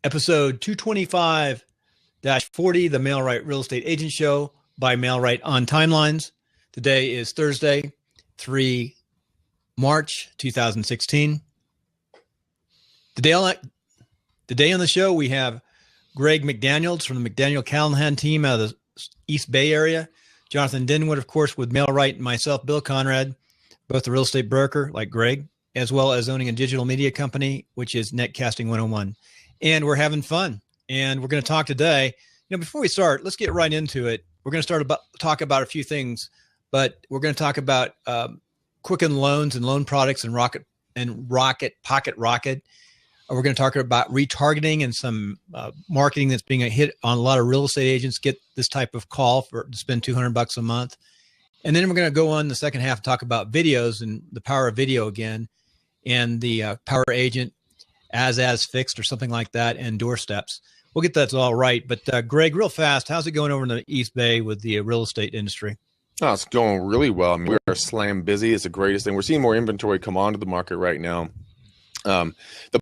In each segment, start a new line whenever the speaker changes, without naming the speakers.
Episode 225-40, the MailRight Real Estate Agent Show by MailRight on Timelines. Today is Thursday, 3 March 2016. Today on the show, we have Greg McDaniels from the McDaniel Callahan team out of the East Bay area. Jonathan Dinwood, of course, with MailRight, and myself, Bill Conrad, both a real estate broker like Greg, as well as owning a digital media company, which is Netcasting 101. And we're having fun. And we're going to talk today. Before we start, let's get right into it. We're going to talk about a few things, but we're going to talk about Quicken Loans and loan products and Pocket Rocket. We're going to talk about retargeting and some marketing that's being a hit on a lot of real estate agents get this type of call to spend $200 a month. And then we're going to go on the second half and talk about videos and the power of video again, and the power agent as fixed or something like that, and doorsteps. We'll get that all right. But Greg, real fast, how's it going over in the East Bay with the real estate industry?
Oh, it's going really well. I mean, we're slam busy. It's the greatest thing. We're seeing more inventory come onto the market right now. The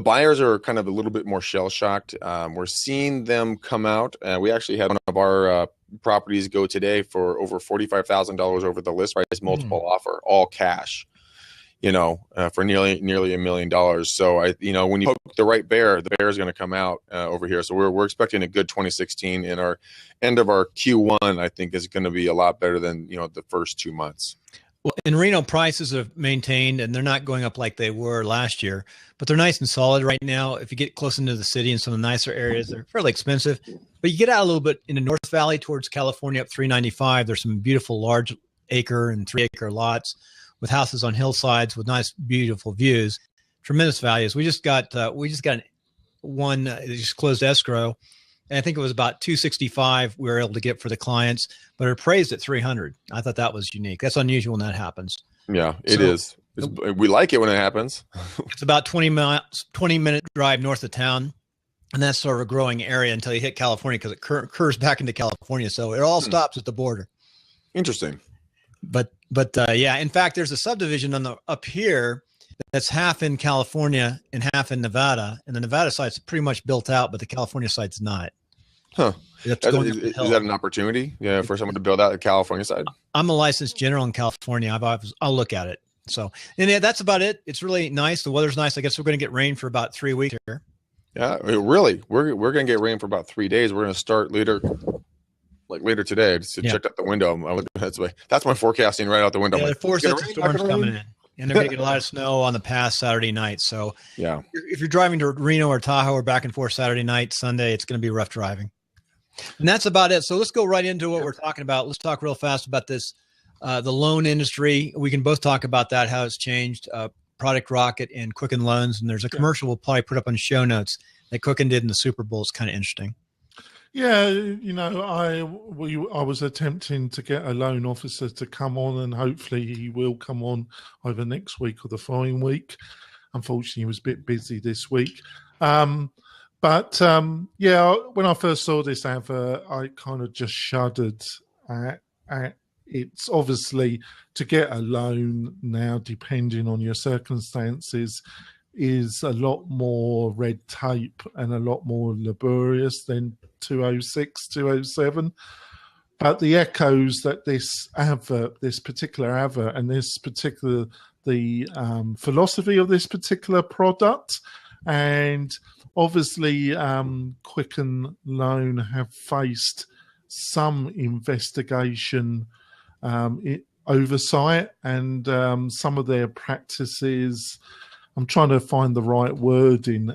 buyers are kind of a little bit more shell shocked. We're seeing them come out. We actually had one of our properties go today for over $45,000 over the list price, multiple offer, all cash. For nearly $1 million. So when you poke the right bear, the bear is going to come out over here. So we're expecting a good 2016, and our end of our Q1, I think, is going to be a lot better than the first 2 months.
Well, in Reno, prices have maintained, and they're not going up like they were last year, but they're nice and solid right now. If you get close into the city and some of the nicer areas, they're fairly expensive. But you get out a little bit in the North Valley towards California up 395. There's some beautiful large acre and 3 acre lots with houses on hillsides with nice, beautiful views, tremendous values. We just got one just closed escrow, and I think it was about 265 we were able to get for the clients, but it appraised at 300. I thought that was unique. That's unusual when that happens.
Yeah, it is. We like it when it happens.
It's about 20-minute drive north of town, and that's sort of a growing area until you hit California, because it curves back into California. So it all stops at the border.
Interesting.
But yeah, in fact, there's a subdivision up here that's half in California and half in Nevada, and the Nevada site's pretty much built out, but the California site's not.
Huh? Is that an opportunity? Yeah, for someone to build out the California side. I'm
a licensed general in California. I'll look at it. So, and yeah, that's about it. It's really nice. The weather's nice. I guess we're going to get rain for about 3 weeks here.
Yeah, really. We're going to get rain for about 3 days. We're going to start later today. Just checked out the window. I looked that's my forecasting right out the window.
Yeah, the four sets of storms coming in, and they're going to get a lot of snow on the past Saturday night. So
yeah,
if you're driving to Reno or Tahoe or back and forth Saturday night, Sunday, it's going to be rough driving. And that's about it. So let's go right into what we're talking about. Let's talk real fast about this, the loan industry. We can both talk about that, how it's changed, Product Rocket and Quicken Loans. And there's a commercial we'll probably put up on show notes that Quicken did in the Super Bowl. It's kind of interesting.
Yeah, I was attempting to get a loan officer to come on, and hopefully he will come on either next week or the following week. Unfortunately, he was a bit busy this week. But when I first saw this advert, I kind of just shuddered at it's obviously to get a loan now, depending on your circumstances, is a lot more red tape and a lot more laborious than 206, 207. But the echoes that this particular advert, and the philosophy of this particular product, and obviously Quicken Loan have faced some investigation oversight, and some of their practices, I'm trying to find the right wording,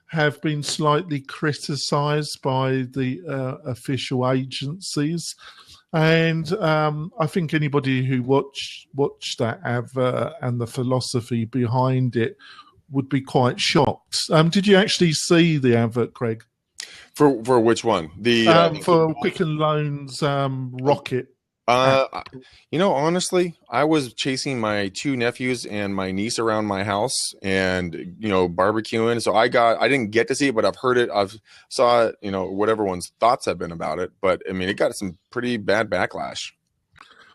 have been slightly criticised by the official agencies. And I think anybody who watched that advert and the philosophy behind it would be quite shocked. Did you actually see the advert, Craig?
For which one?
For Quicken Loans Rocket.
Honestly, I was chasing my 2 nephews and my niece around my house and, barbecuing. So I didn't get to see it, but I've heard it. I've saw it, what everyone's thoughts have been about it. But I mean, it got some pretty bad backlash.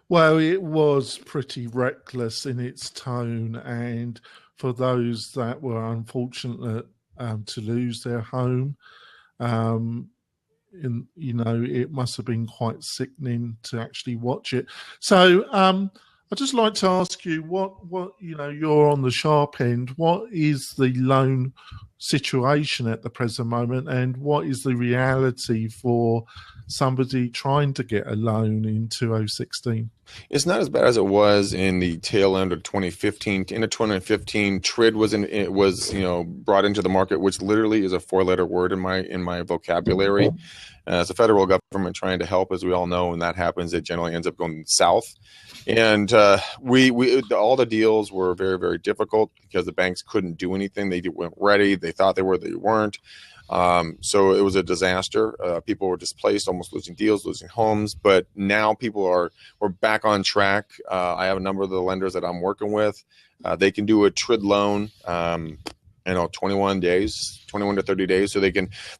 Well, it was pretty reckless in its tone. And for those that were unfortunate to lose their home. It must have been quite sickening to actually watch it. So I'd just like to ask you, what you're on the sharp end. What is the loan situation at the present moment, and what is the reality for somebody trying to get a loan in 2016?
It's not as bad as it was in the tail end of 2015. Into 2015, TRID was brought into the market, which literally is a 4-letter word in my vocabulary. It's the federal government trying to help, as we all know. When that happens, it generally ends up going south. And all the deals were very, very difficult because the banks couldn't do anything. They weren't ready. They thought they were, they weren't. So it was a disaster. People were displaced, almost losing deals, losing homes. But now we're back on track. I have a number of the lenders that I'm working with. They can do a TRID loan, 21 to 30 days. So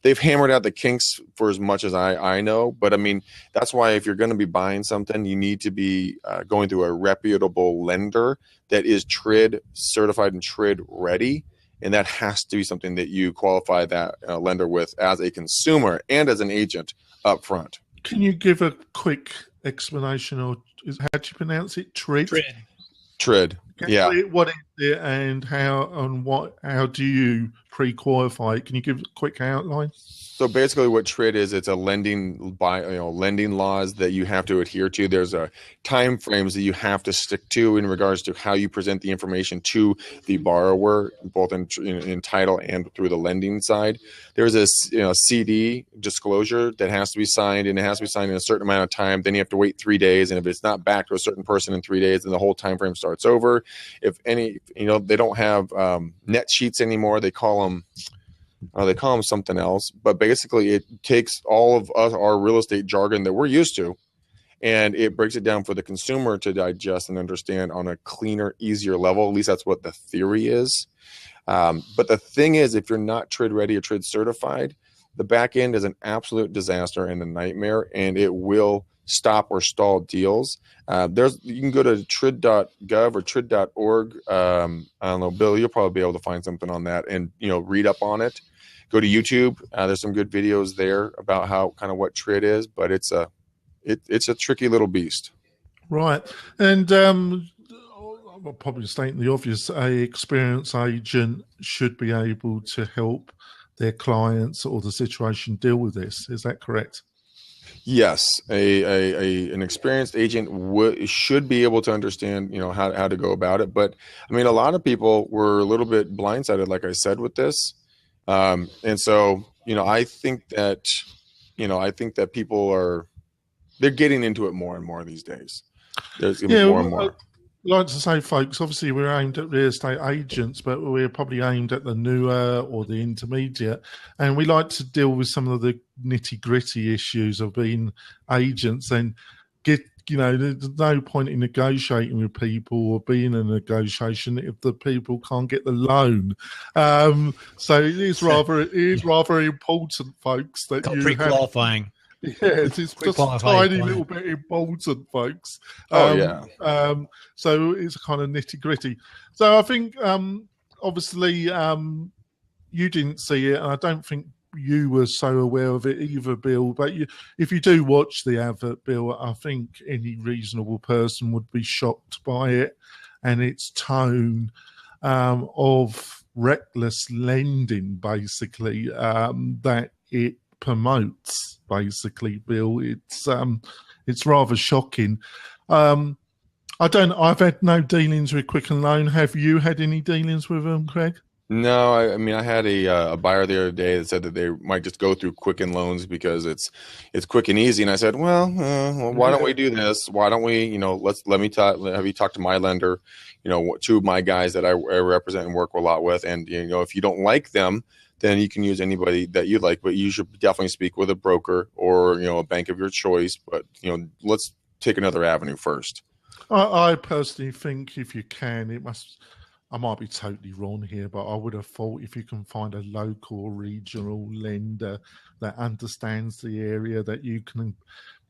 they've hammered out the kinks for as much as I know. But I mean, that's why if you're going to be buying something, you need to be going through a reputable lender that is TRID certified and TRID ready. And that has to be something that you qualify that lender with as a consumer and as an agent up front.
Can you give a quick explanation, or how do you pronounce it? TRID?
TRID. Yeah.
What is it, and how do you pre-qualify it? Can you give a quick outline?
So basically what TRID is, it's a lending laws that you have to adhere to. There's a time frames that you have to stick to in regards to how you present the information to the borrower, both in title and through the lending side. There's a CD disclosure that has to be signed, and it has to be signed in a certain amount of time. Then you have to wait 3 days, and if it's not back to a certain person in 3 days, then the whole time frame starts over. If any, they don't have net sheets anymore. They call them something else, but basically it takes all of our real estate jargon that we're used to, and it breaks it down for the consumer to digest and understand on a cleaner, easier level. At least that's what the theory is. But the thing is, if you're not TRID ready or TRID certified, the back end is an absolute disaster and a nightmare, and it will stop or stall deals. You can go to trid.gov or trid.org. I don't know, Bill, you'll probably be able to find something on that and read up on it. Go to YouTube. There's some good videos there about what TRID is, but it's a tricky little beast.
Right. And I'll probably state the obvious, a experienced agent should be able to help their clients or the situation deal with this. Is that correct?
Yes, an experienced agent should be able to understand, how to go about it. But I mean, a lot of people were a little bit blindsided, like I said, with this, and so I think that people they're getting into it more and more these days. There's going to be more and more.
Like to say, folks, obviously we're aimed at real estate agents, but we're probably aimed at the newer or the intermediate. And we like to deal with some of the nitty gritty issues of being agents and there's no point in negotiating with people or being in a negotiation if the people can't get the loan. So it is rather important, folks, that you
pre-qualifying.
Yes, it's just a tiny little bit important, folks. So it's kind of nitty gritty. So I think, obviously, you didn't see it, and I don't think you were so aware of it either, Bill. But if you do watch the advert, Bill, I think any reasonable person would be shocked by it and its tone of reckless lending, basically, that it promotes. Basically, Bill, it's rather shocking. I've had no dealings with Quicken Loan. Have you had any dealings with them, Craig?
No, I mean, I had a buyer the other day that said that they might just go through Quicken Loans because it's quick and easy. And I said, well, why don't we do this? Why don't we, have you talk to my lender, two of my guys that I represent and work a lot with. And, if you don't like them, then you can use anybody that you like, but you should definitely speak with a broker or, a bank of your choice. But, let's take another avenue first.
I personally think if you can, I might be totally wrong here, but I would have thought if you can find a local or regional lender that understands the area, that you can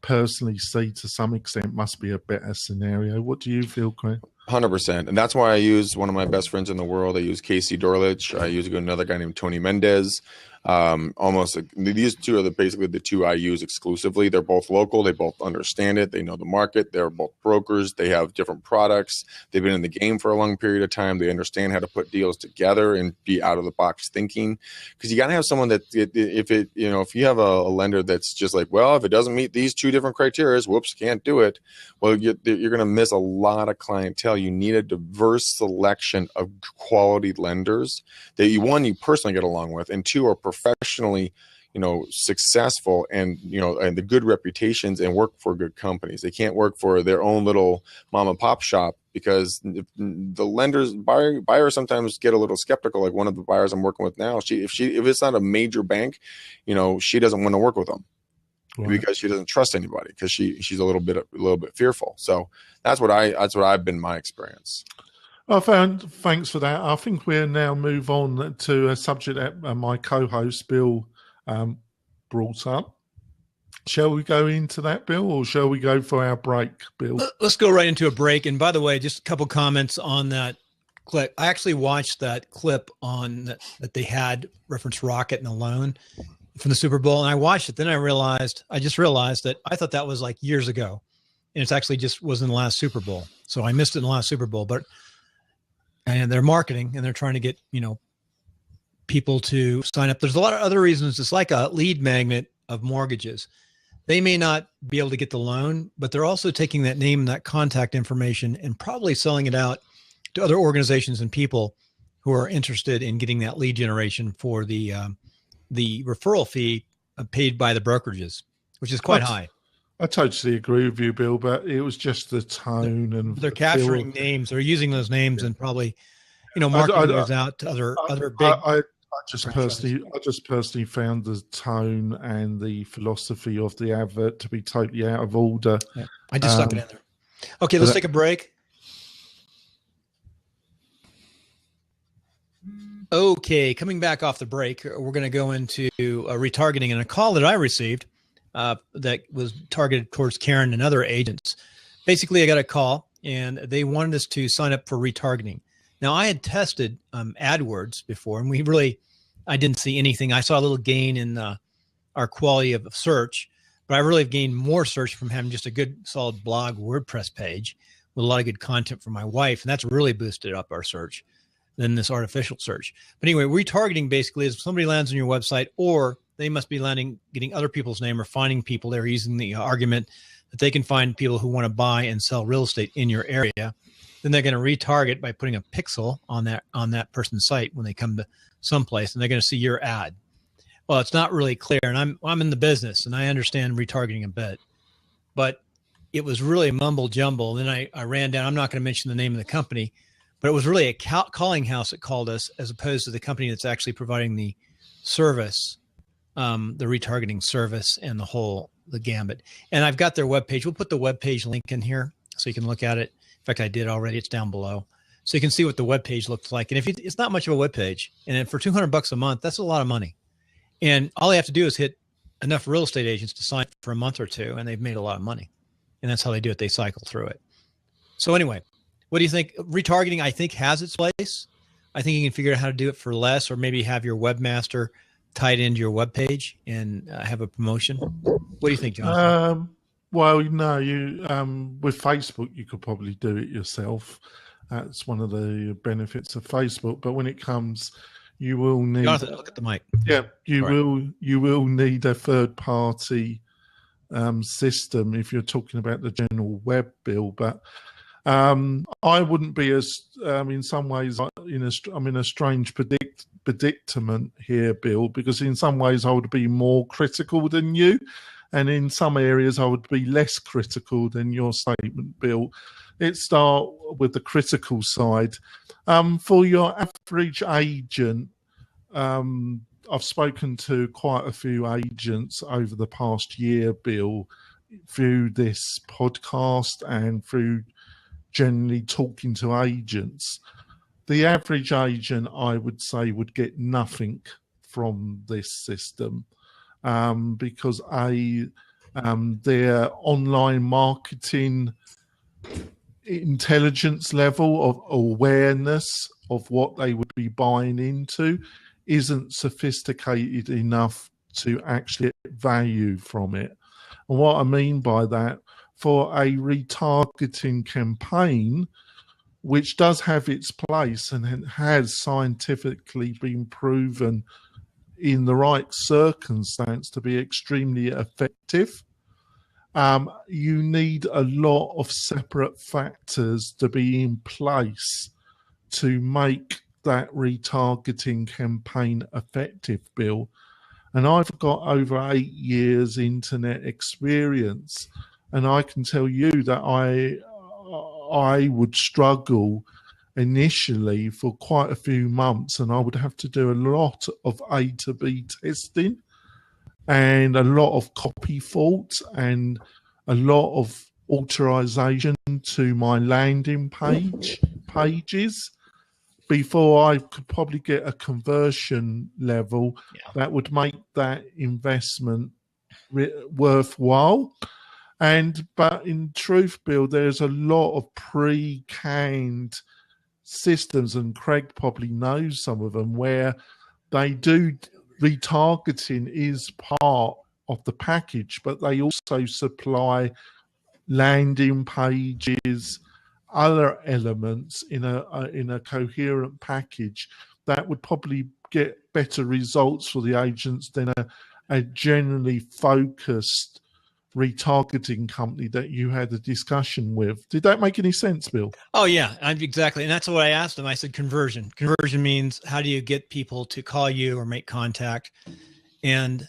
personally see to some extent must be a better scenario. What do you feel, Craig?
100%. And that's why I use one of my best friends in the world. I use Casey Dorlich. I use another guy named Tony Mendez. These two are basically the two I use exclusively. They're both local. They both understand it. They know the market. They're both brokers. They have different products. They've been in the game for a long period of time. They understand how to put deals together and be out of the box thinking. Because you got to have someone that if you have a lender that's just like, well, if it doesn't meet these two different criteria, whoops, can't do it. Well, you're going to miss a lot of clientele. You need a diverse selection of quality lenders that you personally get along with, and two, are professionally, successful and the good reputations and work for good companies. They can't work for their own little mom and pop shop, because the buyers sometimes get a little skeptical. Like one of the buyers I'm working with now, if it's not a major bank, she doesn't want to work with them. Right. Because she doesn't trust anybody, because she's a little bit fearful. So that's what I've been my experience.
Thanks for that. I think we'll now move on to a subject that my co-host Bill brought up. Shall we go into that, Bill, or shall we go for our break, Bill?
Let's go right into a break. And by the way, just a couple comments on that clip. I actually watched that clip on that they had reference Rocket and Alone from the Super Bowl, and I watched it. Then I just realized that I thought that was like years ago, and it's actually just was in the last Super Bowl. So I missed it in the last Super Bowl, and they're marketing and they're trying to get, people to sign up. There's a lot of other reasons. It's like a lead magnet of mortgages. They may not be able to get the loan, but they're also taking that name and that contact information and probably selling it out to other organizations and people who are interested in getting that lead generation for the referral fee paid by the brokerages, which is quite high.
I totally agree with you, Bill, but it was just the tone and
they're capturing names. They're using those names and probably, marketing those out to other big.
I just personally found the tone and the philosophy of the advert to be totally out of order.
Yeah, I just stuck it in there. Okay, let's take a break. Okay, coming back off the break, we're going to go into retargeting, and a call that I received that was targeted towards Karen and other agents. Basically, I got a call, and they wanted us to sign up for retargeting. Now, I had tested AdWords before, and I didn't see anything. I saw a little gain in our quality of search, but I really have gained more search from having just a good, solid blog WordPress page with a lot of good content from my wife, and that's really boosted up our search than this artificial search. But anyway, retargeting basically is if somebody lands on your website, or they must be getting other people's name or finding people. They're using the argument that they can find people who want to buy and sell real estate in your area. Then they're going to retarget by putting a pixel on that person's site when they come to someplace, and they're going to see your ad. Well, it's not really clear, and I'm in the business, and I understand retargeting a bit, but it was really mumble jumble. Then I ran down. I'm not going to mention the name of the company, but it was really a calling house that called us, as opposed to the company that's actually providing the service, the retargeting service, and the gambit. And I've got their webpage. We'll put the webpage link in here so you can look at it. In fact, I did already. It's down below, so you can see what the webpage looks like. And it's not much of a webpage, and for $200 a month, that's a lot of money. And all they have to do is hit enough real estate agents to sign for a month or two, and they've made a lot of money. And that's how they do it. They cycle through it. So anyway, what do you think? Retargeting, I think, has its place. I think you can figure out how to do it for less, or maybe have your webmaster tied into your webpage and have a promotion. What do you think, Jonathan?
Well, no, with Facebook, you could probably do it yourself. That's one of the benefits of Facebook. But when it comes, you will need.
Jonathan, look at the mic.
Yeah, you will need a third party system if you're talking about the general web bill. But I wouldn't be as in some ways I'm in a strange predicament here, Bill, because in some ways I would be more critical than you. And in some areas, I would be less critical than your statement, Bill. Let's start with the critical side. For your average agent, I've spoken to quite a few agents over the past year, Bill, through this podcast and through generally talking to agents. The average agent, I would say, would get nothing from this system. Because their online marketing intelligence level of awareness of what they would be buying into isn't sophisticated enough to actually get value from it. And what I mean by that, for a retargeting campaign, which does have its place and has scientifically been proven in the right circumstance to be extremely effective, you need a lot of separate factors to be in place to make that retargeting campaign effective, Bill. And I've got over 8 years internet experience, and I can tell you that I would struggle initially for quite a few months, and I would have to do a lot of A to B testing and a lot of copy faults and a lot of authorization to my landing pages before I could probably get a conversion level that would make that investment worthwhile. But in truth, Bill, there's a lot of pre-canned systems, and Craig probably knows some of them, where they do retargeting is part of the package, but they also supply landing pages, other elements in a coherent package that would probably get better results for the agents than a generally focused retargeting company that you had a discussion with. Did that make any sense, Bill?
Oh yeah, exactly. And that's what I asked him. I said conversion. Conversion means how do you get people to call you or make contact? And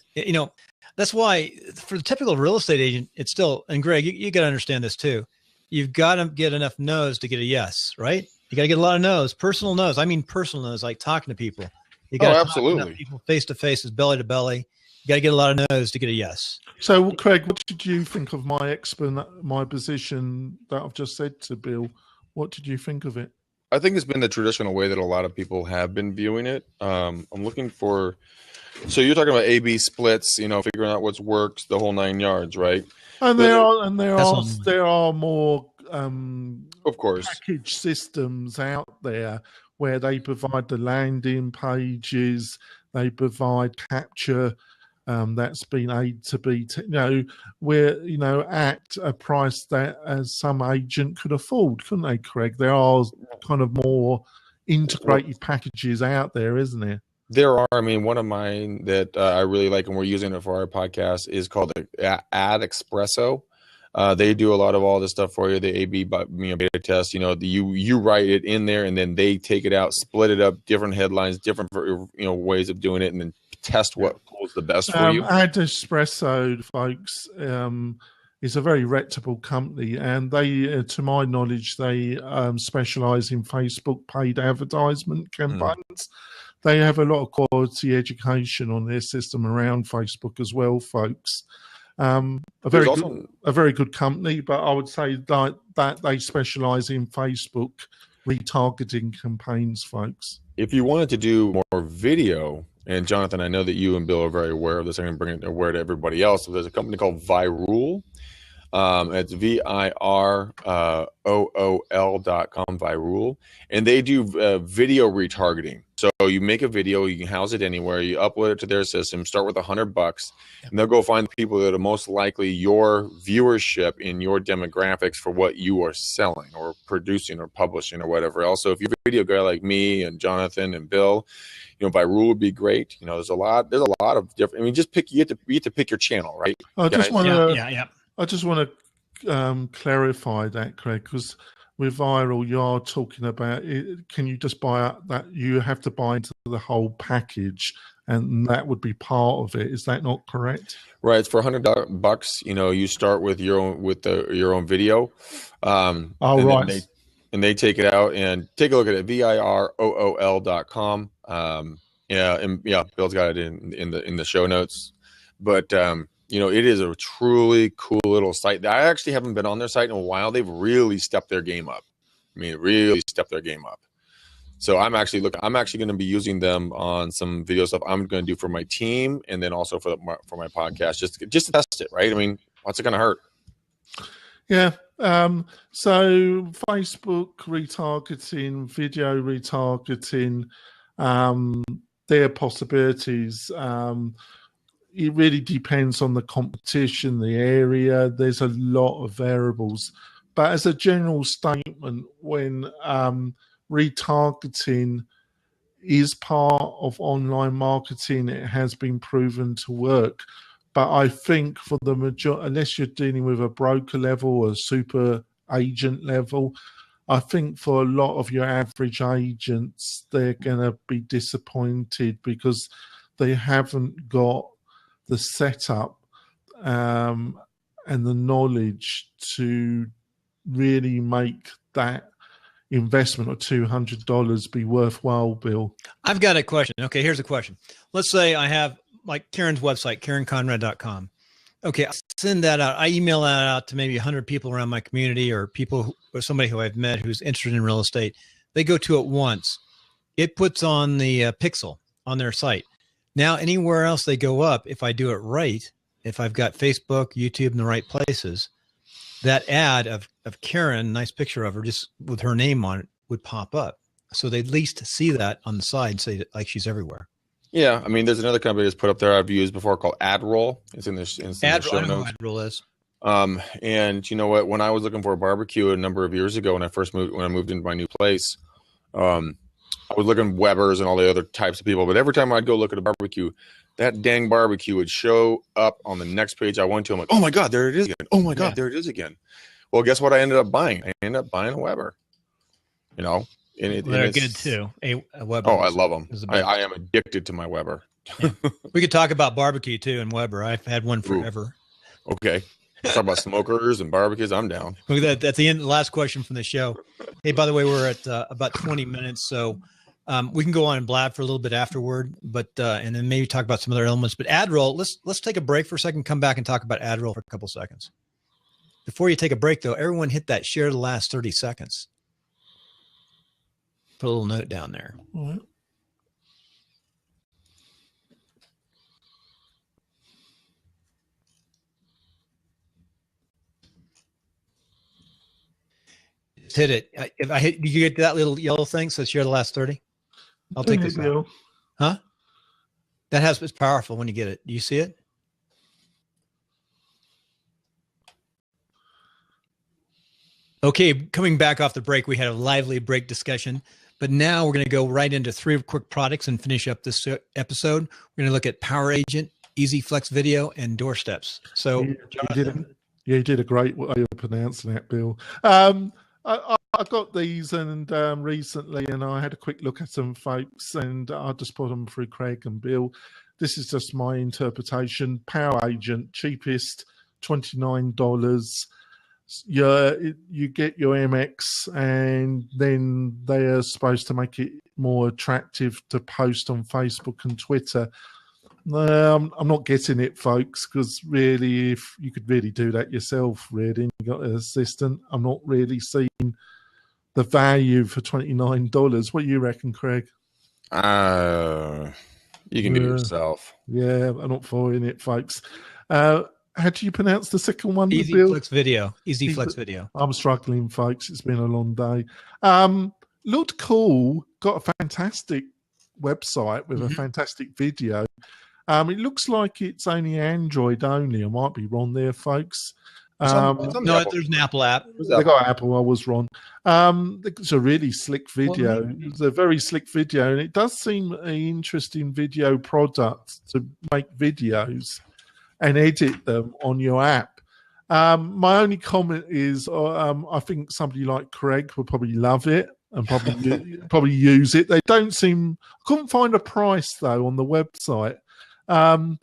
that's why for the typical real estate agent, it's still, and Greg, you got to understand this too. You've got to get enough no's to get a yes, right? You got to get a lot of no's, personal no's. I mean, personal no's, like talking to people. You got to
absolutely.
talk to people face to face, belly to belly. You got to get a lot of no's to get a yes.
So, Craig, what did you think of my position that I've just said to Bill? What did you think of it?
I think it's been the traditional way that a lot of people have been viewing it. I'm looking for, so you're talking about A/B splits, figuring out what's works, the whole 9 yards, right?
And there are more
of course
package systems out there where they provide the landing pages, they provide capture. That's been A to B, at a price that as some agent could afford, couldn't they, Craig? There are kind of more integrated packages out there, isn't there?
There are. I mean, one of mine that I really like, and we're using it for our podcast, is called Ad Espresso. They do a lot of all this stuff for you. The A/B beta test. You write it in there, and then they take it out, split it up, different headlines, different ways of doing it, and then test what pulls the best for you.
Ad Espresso, folks, is a very reputable company, and they, to my knowledge, they specialize in Facebook paid advertisement campaigns. They have a lot of quality education on their system around Facebook as well, folks. A very good company, but I would say that they specialize in Facebook retargeting campaigns, folks.
If you wanted to do more video, and Jonathan, I know that you and Bill are very aware of this. I'm going to bring it aware to everybody else. There's a company called Virul. It's VIROOL.com, Virul, and they do video retargeting. So you make a video, you can house it anywhere, you upload it to their system, start with $100, and they'll go find the people that are most likely your viewership in your demographics for what you are selling or producing or publishing or whatever else. So if you're a video guy like me and Jonathan and Bill, Virul would be great. There's a lot of different. I mean, just you get to pick your channel, right?
I just want to clarify that, Craig, because with Virul, you are talking about it. Can you just buy that? You have to buy into the whole package, and that would be part of it. Is that not correct?
Right. It's for $100. You start with your own video. Right. And they take it out and take a look at it. VIROOL.com. Bill's got it in the show notes, but it is a truly cool little site. I actually haven't been on their site in a while. They've really stepped their game up. So I'm actually going to be using them on some video stuff I'm going to do for my team, and then also for my podcast, just to test it, right? I mean, What's it going to hurt?
Yeah. So Facebook retargeting, video retargeting, their possibilities. It really depends on the competition, the area. There's a lot of variables. But as a general statement, when retargeting is part of online marketing, it has been proven to work. But I think for the majority, unless you're dealing with a broker level or a super agent level, I think for a lot of your average agents, they're going to be disappointed because they haven't got the setup and the knowledge to really make that investment of $200 be worthwhile, Bill.
I've got a question. Okay, here's a question. Let's say I have like Karen's website, KarenConrad.com. Okay, I send that out. I email that out to maybe 100 people around my community or people or somebody who I've met who's interested in real estate. They go to it once. It puts on the pixel on their site. Now, anywhere else they go up, if I do it right, if I've got Facebook, YouTube in the right places, that ad of Karen, nice picture of her, just with her name on it, would pop up. So they at least see that on the side, say like she's everywhere.
Yeah, I mean, there's another company that's put up there I've used before called AdRoll. It's in this.
I know what AdRoll is.
And you know what? When I was looking for a barbecue a number of years ago, when I moved into my new place, I was looking at Weber's and all the other types of people. But every time I'd go look at a barbecue, that dang barbecue would show up on the next page I went to. I'm like, oh my God, there it is again. Oh my God, there it is again. Well, guess what I ended up buying? I ended up buying a Weber. You know, and
they're good too. A Weber.
Oh, I love them. I am addicted to my Weber.
Yeah. We could talk about barbecue too and Weber. I've had one forever.
Ooh. Okay. Let's talk about smokers and barbecues. I'm down.
Look at that. That's the end. The last question from the show. Hey, by the way, we're at about 20 minutes, so we can go on and blab for a little bit afterward, but and then maybe talk about some other elements. But AdRoll, let's take a break for a second. Come back and talk about AdRoll for a couple seconds. Before you take a break, though, everyone hit that share the last 30 seconds. Put a little note down there.
All right.
Just hit it. If I hit, did you get that little yellow thing? So share the last 30. I'll take this out. Huh? It's powerful when you get it. Do you see it? Okay, coming back off the break, we had a lively break discussion, but now we're going to go right into 3 quick products and finish up this episode. We're going to look at Power Agent, Easy Flex Video, and Doorsteps. So,
you did a great way of pronouncing that, Bill. I got these and recently, and I had a quick look at them, folks, and I just put them through Craig and Bill. This is just my interpretation. Power Agent, cheapest, $29. You get your MX, and then they are supposed to make it more attractive to post on Facebook and Twitter. I'm not getting it, folks, because really, if you could really do that yourself, really, and you got an assistant, I'm not really seeing the value for $29. What do you reckon, Craig?
You can do it yourself.
Yeah, I'm not following it, folks. How do you pronounce the second one?
Easy Flex Video. Easy Flex Video.
I'm struggling, folks. It's been a long day. Looked cool. Got a fantastic website with a fantastic video. It looks like it's only Android only. I might be wrong there, folks.
No, there's an Apple app.
They got Apple. I was wrong. It's a really slick video. It's a very slick video, and it does seem an interesting video product to make videos and edit them on your app. My only comment is I think somebody like Craig would probably love it and probably use it. They don't seem. I couldn't find a price though on the website. But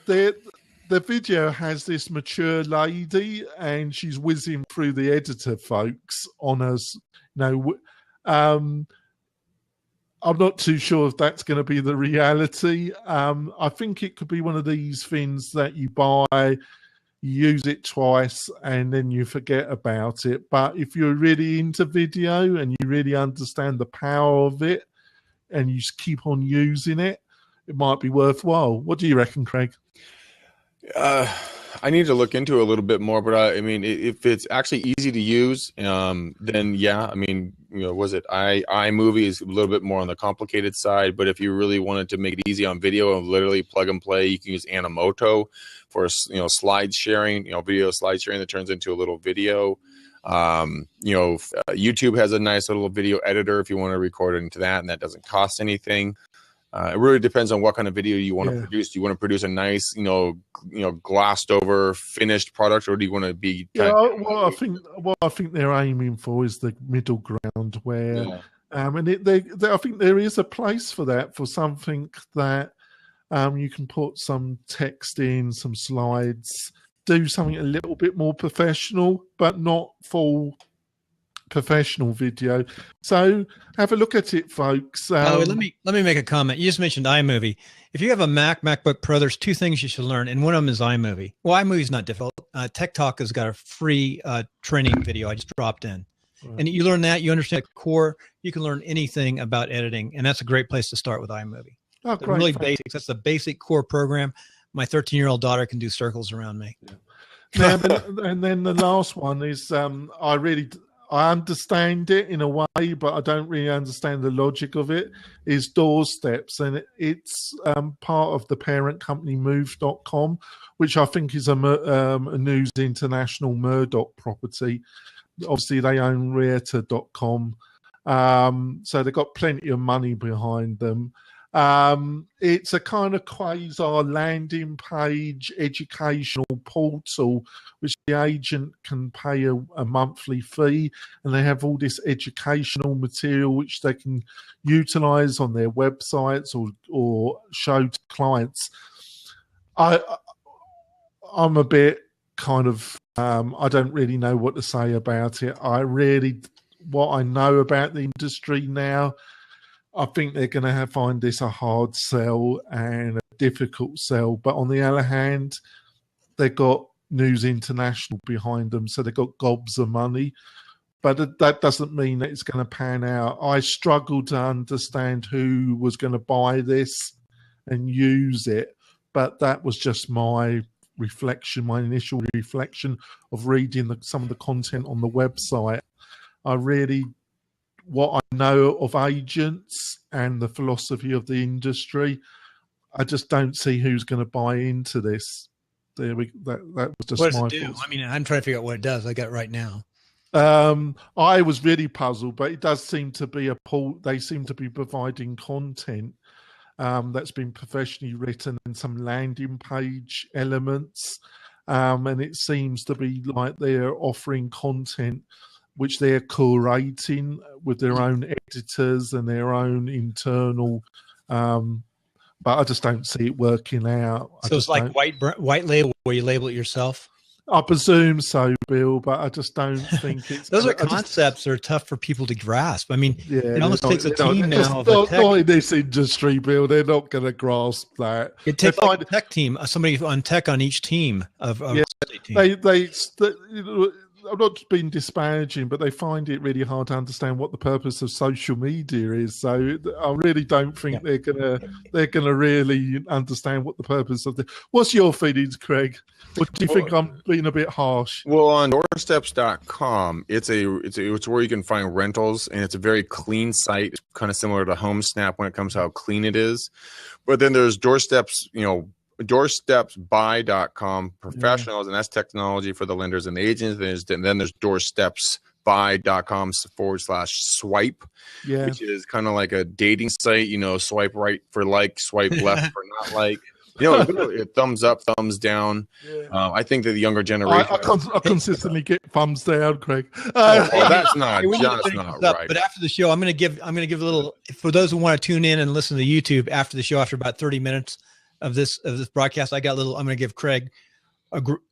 the video has this mature lady and she's whizzing through the editor, folks, on us. I'm not too sure if that's going to be the reality. I think it could be one of these things that you buy, you use it twice, and then you forget about it. But if you're really into video and you really understand the power of it and you just keep on using it, it might be worthwhile. What do you reckon, Craig?
I need to look into it a little bit more, but I mean, if it's actually easy to use, then yeah, I mean, was it iMovie is a little bit more on the complicated side, but if you really wanted to make it easy on video and literally plug and play, you can use Animoto for, slide sharing, video slide sharing that turns into a little video. YouTube has a nice little video editor if you want to record it into that, and that doesn't cost anything. It really depends on what kind of video you want to produce. Do you want to produce a nice, glossed over finished product, or do you want to be?
What I think they're aiming for is the middle ground where, I think there is a place for that, for something that you can put some text in, some slides, do something a little bit more professional, but not full professional video. So have a look at it, folks.
Let me make a comment. You just mentioned iMovie. If you have a MacBook Pro, there's two things you should learn, and one of them is iMovie. Well, iMovie is not difficult. Tech Talk has got a free training video I just dropped in, and you learn that, you understand the core, you can learn anything about editing, and that's a great place to start with iMovie.
Oh, great.
Really basics. That's the basic core program. My 13-year-old daughter can do circles around me.
Yeah. And then the last one is I understand it in a way, but I don't really understand the logic of it, is Doorsteps. And it's part of the parent company Move.com, which I think is a News International Murdoch property. Obviously, they own Realtor.com. So they've got plenty of money behind them. It's a kind of quasi landing page educational portal, which the agent can pay a monthly fee, and they have all this educational material which they can utilize on their websites or show to clients. I'm a bit kind of, I don't really know what to say about it. What I know about the industry now, I think they're going to find this a hard sell and a difficult sell. But on the other hand, they've got News International behind them, so they've got gobs of money. But that doesn't mean that it's going to pan out. I struggled to understand who was going to buy this and use it. But that was just my reflection, my initial reflection of reading some of the content on the website. What I know of agents and the philosophy of the industry, I just don't see who's going to buy into this. That was just
what does
my
it do?
thoughts.
I mean, I'm trying to figure out what it does. I got it right now.
I was really puzzled, but it does seem to be they seem to be providing content that's been professionally written and some landing page elements. And it seems to be like they're offering content which they're curating with their own editors and their own internal, but I just don't see it working out.
So it's like white label where you label it yourself?
I presume so, Bill, but I just don't think it's...
Those are concepts that are tough for people to grasp. I mean, it almost takes a team now.
Not in this industry, Bill. They're not going to grasp that.
It takes a tech team, somebody on tech on each team of
team. I'm not being disparaging, but they find it really hard to understand what the purpose of social media is. So I really don't think they're gonna really understand what the purpose of the. What's your feelings, Craig? Or do you think I'm being a bit harsh?
Well, on doorsteps.com, it's where you can find rentals, and it's a very clean site. It's kind of similar to HomeSnap when it comes to how clean it is. But then there's Doorsteps, doorstepsbuy.com professionals, and that's technology for the lenders and the agents. And then there's doorstepsbuy.com/swipe, which is kind of like a dating site, swipe right for like, swipe left for not like. Thumbs up, thumbs down. I think that the younger generation.
I consistently get thumbs down, Craig.
That's not right.
But after the show, I'm going to give a little, for those who want to tune in and listen to YouTube after the show, after about 30 minutes of this broadcast, I'm going to give Craig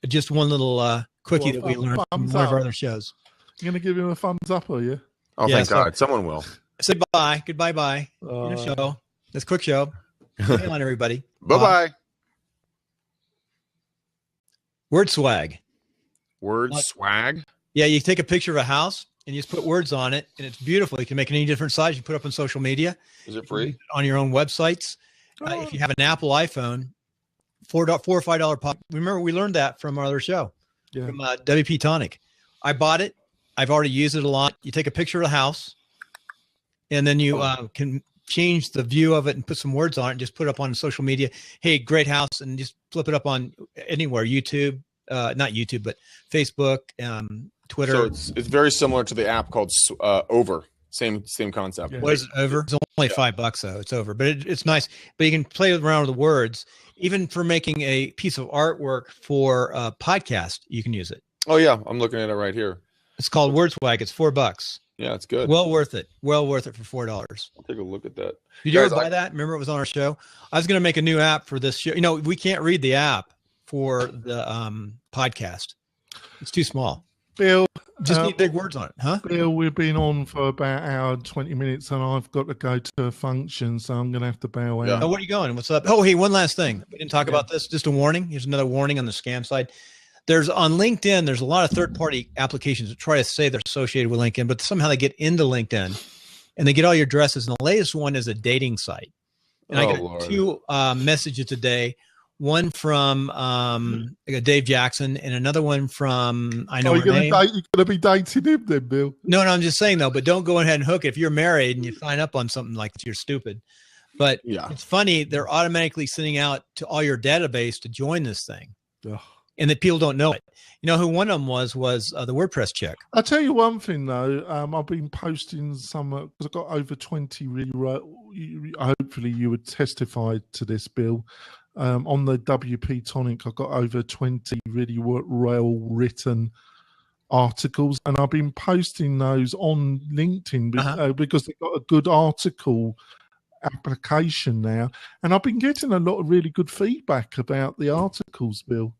just one little quickie that we learned from one of our other shows.
You're going to give him a thumbs up, are you?
Oh, yeah, thank God. Someone will.
Say bye. Goodbye. Show. This quick show. Hang on, everybody.
Bye-bye.
Word swag.
Word swag?
Yeah, you take a picture of a house and you just put words on it, and it's beautiful. You can make it any different size. You put it up on social media.
Is it free?
On your own websites. If you have an Apple iPhone, $4 or $5 pop. Remember, we learned that from our other show, from WP Tonic. I bought it. I've already used it a lot. You take a picture of the house, and then you can change the view of it and put some words on it and just put it up on social media. Hey, great house. And just flip it up on anywhere, YouTube, not YouTube, but Facebook, Twitter.
So it's very similar to the app called Over. Same concept.
Yeah.
What is it, Over? It's only $5 though. It's Over, but it's nice. But you can play around with the words. Even for making a piece of artwork for a podcast, you can use it.
Oh yeah, I'm looking at it right here.
It's called WordSwag. It's $4.
Yeah, it's good.
Well worth it. Well worth it for $4.
I'll take a look at that.
Did you ever buy that? Remember, it was on our show. I was going to make a new app for this show. You know, we can't read the app for the podcast. It's too small.
Bill,
Just need big words on it, huh?
Bill, we've been on for about an hour and 20 minutes, and I've got to go to a function, so I'm going to have to bow out.
Oh, where are you going? What's up? Oh, hey, one last thing. We didn't talk about this. Just a warning. Here's another warning on the scam side. There's on LinkedIn, there's a lot of third-party applications that try to say they're associated with LinkedIn, but somehow they get into LinkedIn and they get all your addresses. And the latest one is a dating site. And I got two messages today. One from Dave Jackson and another one from
you're going to be dating him then, Bill?
No, I'm just saying though, but don't go ahead and hook it. If you're married and you sign up on something like that, you're stupid. But it's funny. They're automatically sending out to all your database to join this thing.
Ugh.
And that people don't know it. You know who one of them was the WordPress chick.
I'll tell you one thing though. I've been posting some because I've got over 20 hopefully you would testify to this, Bill. On the WP Tonic, I've got over 20 really well written articles, and I've been posting those on LinkedIn because they've got a good article application now, and I've been getting a lot of really good feedback about the articles, Bill.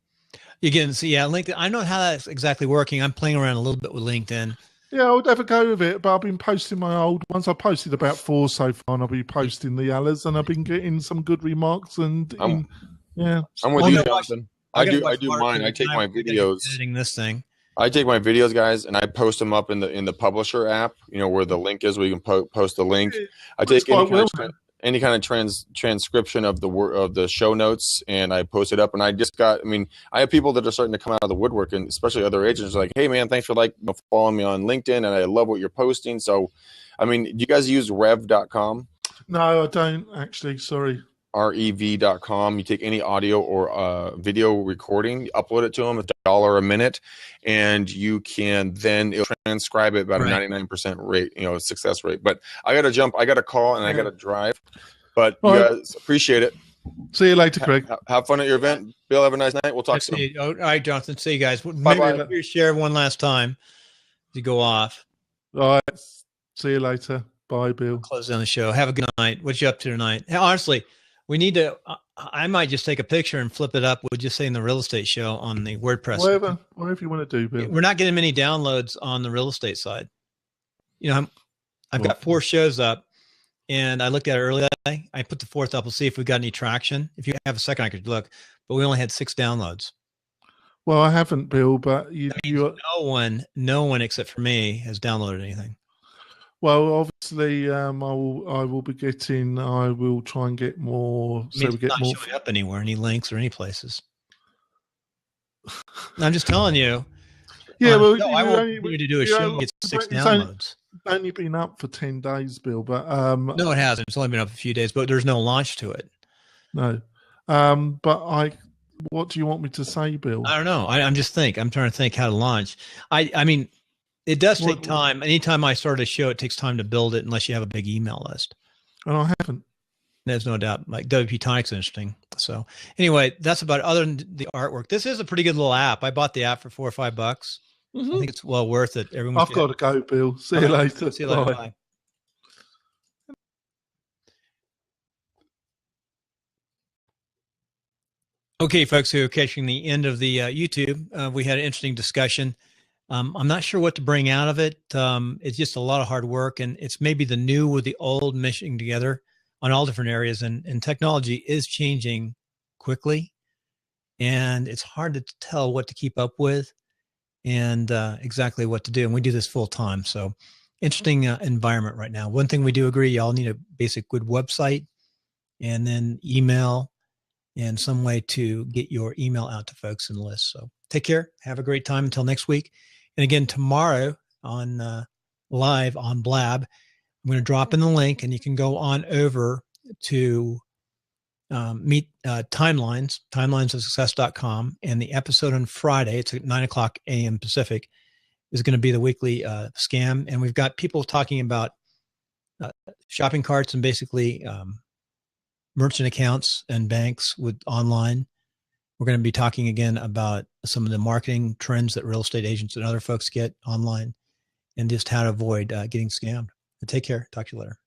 You can see, LinkedIn. I don't know how that's exactly working. I'm playing around a little bit with LinkedIn.
Yeah, I would have a go with it, but I've been posting my old ones. I posted about 4 so far, and I'll be posting the others, and I've been getting some good remarks. And
I'm with you, Jonathan. I do mine. I take my videos.
Editing this thing.
I take my videos, guys, and I post them up in the publisher app. You know where the link is, where you can post the link. I take any kind of transcription of the show notes, and I post it up. And I have people that are starting to come out of the woodwork, and especially other agents are like, hey man, thanks for following me on LinkedIn, and I love what you're posting. So, do you guys use rev.com?
No, I don't actually. Sorry.
rev.com. You take any audio or video recording, you upload it to them, $1 a minute, and you can then transcribe it about a 99% rate, success rate. But I got to jump. I got a call and I got to drive. But you guys, appreciate it.
See you later, Greg.
Have fun at your event. Bill, have a nice night. We'll talk soon.
All right, Jonathan. See you guys.
Bye-bye.
Maybe share one last time to go off.
All right. See you later. Bye, Bill.
Close down the show. Have a good night. What you up to tonight? Honestly, we need to. I might just take a picture and flip it up. We're just saying the real estate show on the WordPress.
Whatever you want to do, Bill.
We're not getting many downloads on the real estate side. I've got 4 shows up, and I looked at it earlier. I put the 4th up. We'll see if we got any traction. If you have a second, I could look. But we only had 6 downloads.
Well, I haven't, Bill. But
no one except for me has downloaded anything.
Well, obviously, I will try and get more. So we get
not
more
showing up anywhere, any links or any places. I'm just telling you.
Yeah,
I won't need to do a show. Get 6 downloads.
It's only been up for 10 days, Bill. But
no, it hasn't. It's only been up a few days, but there's no launch to it.
No, what do you want me to say, Bill?
I don't know. I'm trying to think how to launch. I mean. It does take time. Anytime I start a show, it takes time to build it unless you have a big email list.
And I haven't.
There's no doubt. Like WP Tonic's interesting. So anyway, that's about it. Other than the artwork. This is a pretty good little app. I bought the app for $4 or $5. I think it's well worth it.
I've got to go, Bill. See you later.
See you later. Bye. Okay, folks who are catching the end of the YouTube, we had an interesting discussion. I'm not sure what to bring out of it. It's just a lot of hard work, and it's maybe the new with the old meshing together on all different areas. And technology is changing quickly, and it's hard to tell what to keep up with and exactly what to do. And we do this full time. So interesting environment right now. One thing we do agree, y'all need a basic good website and then email and some way to get your email out to folks in the list. So take care. Have a great time until next week. And again, tomorrow on live on Blab, I'm going to drop in the link, and you can go on over to meet timelinesofsuccess.com. And the episode on Friday, it's at 9:00 a.m. Pacific, is going to be the weekly scam. And we've got people talking about shopping carts and basically merchant accounts and banks with online. We're going to be talking again about some of the marketing trends that real estate agents and other folks get online, and just how to avoid getting scammed. Take care. Talk to you later.